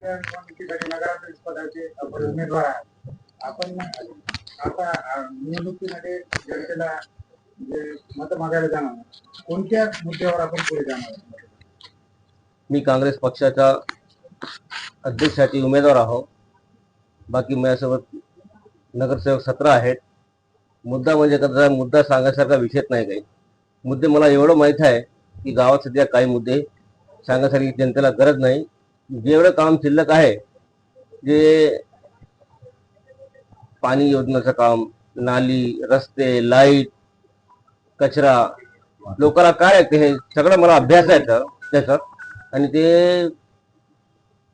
निवडणुकीसाठी नगराध्यक्ष पदाचे आपण उमेदवार आहात. आपण आता निवडणुकीमध्ये जनतेला जे मत मागायला जाणार, कोणत्या मुद्द्यावर आपण पुढे जाणार? मी काँग्रेस पक्षाचा अध्यक्षाची उमेदवार आहो. बाकी माझ्यासोबत नगरसेवक 17 आहेत. मुद्दा म्हणजे कसा मुद्दा सांगण्यासारखा विषय नाही. काही मुद्दे मला एवढं माहीत आहे की गावात सध्या काही मुद्दे सांगण्यासारखी जनतेला गरज नाही. जेवढं काम शिल्लक आहे, जे पाणी योजनेचं काम, नाली, रस्ते, लाईट, कचरा, लोकांना काय आहे हे सगळं मला अभ्यास आहे त्याचा. आणि ते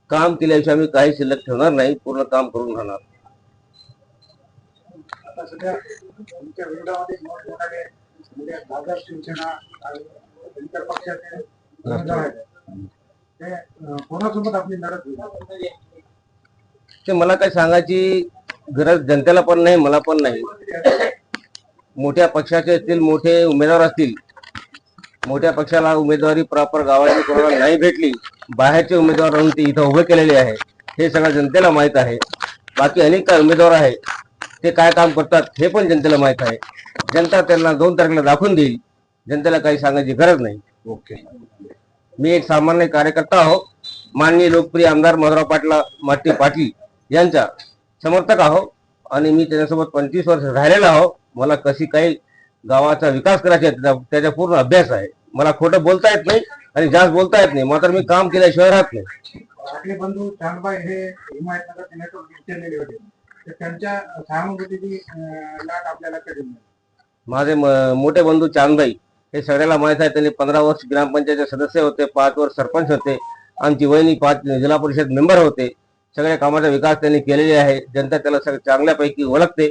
काम केल्याशिवाय आम्ही काही शिल्लक ठेवणार नाही, पूर्ण काम करून राहणार. आता सध्या तुमच्या विरोधामध्ये मोठमोठाले म्हणजे भाजप, शिवसेना आणि इतर पक्षाचे उमेदवार आहेत. ते कोणासोबत आपली लढत होईल ते मला काही सांगायची गरज जनतेला पण नाही, मला पण नाही. मोठ्या पक्षाचे असतील, मोठे उमेदवार असतील, मोठ्या पक्षाला उमेदवारी प्रॉपर गावाची कोणाला नाही भेटली, बाहेरचे उमेदवार म्हणून ते इथं उभे केलेले आहे, हे सगळं जनतेला माहीत आहे. बाकी अनेक काय उमेदवार आहे, ते काय काम करतात हे पण जनतेला माहीत आहे. जनता त्यांना 2 तारखेला दाखवून देईल. जनतेला काही सांगायची गरज नाही. ओके. मी एक सामान्य कार्यकर्ता आहो. माननीय लोकप्रिय आमदार माधवराव पाटील यांचा समर्थक आहो आणि मी त्याच्यासोबत 25 वर्ष राहिलेला आहो. मला कशी काही गावाचा विकास करायचा त्याचा पूर्ण अभ्यास आहे. मला खोटं बोलता येत नाही आणि जास्त बोलता येत नाही, मात्र मी काम केल्याशिवाय राहत नाही. आपले बंधू चांदबाई हे हिमायतनगर जिल्ह्यातून विचारलेले होते, तर त्यांच्या सहानुभूतीची लाट आपल्याला कधी मिळेल? माझे मोठे बंधू चांदबाई हे सगळ्याला माहीत आहे. त्यांनी 15 वर्ष ग्रामपंचायतचे सदस्य होते, 5 वर्ष सरपंच होते. आमची वहिनी 5 जिल्हा परिषद मेंबर होते. सगळ्या कामाचा विकास त्यांनी केलेले आहे. जनता त्याला चांगल्यापैकी ओळखते.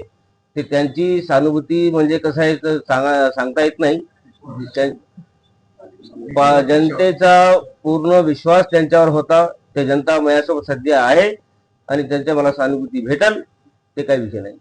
ते त्यांची सहानुभूती म्हणजे कसं आहे तर सांगता येत नाही. जनतेचा पूर्ण विश्वास त्यांच्यावर होता. ते जनता माझ्यासोबत सध्या आहे आणि त्यांच्या मला सहानुभूती भेटल, ते काही विषय नाही.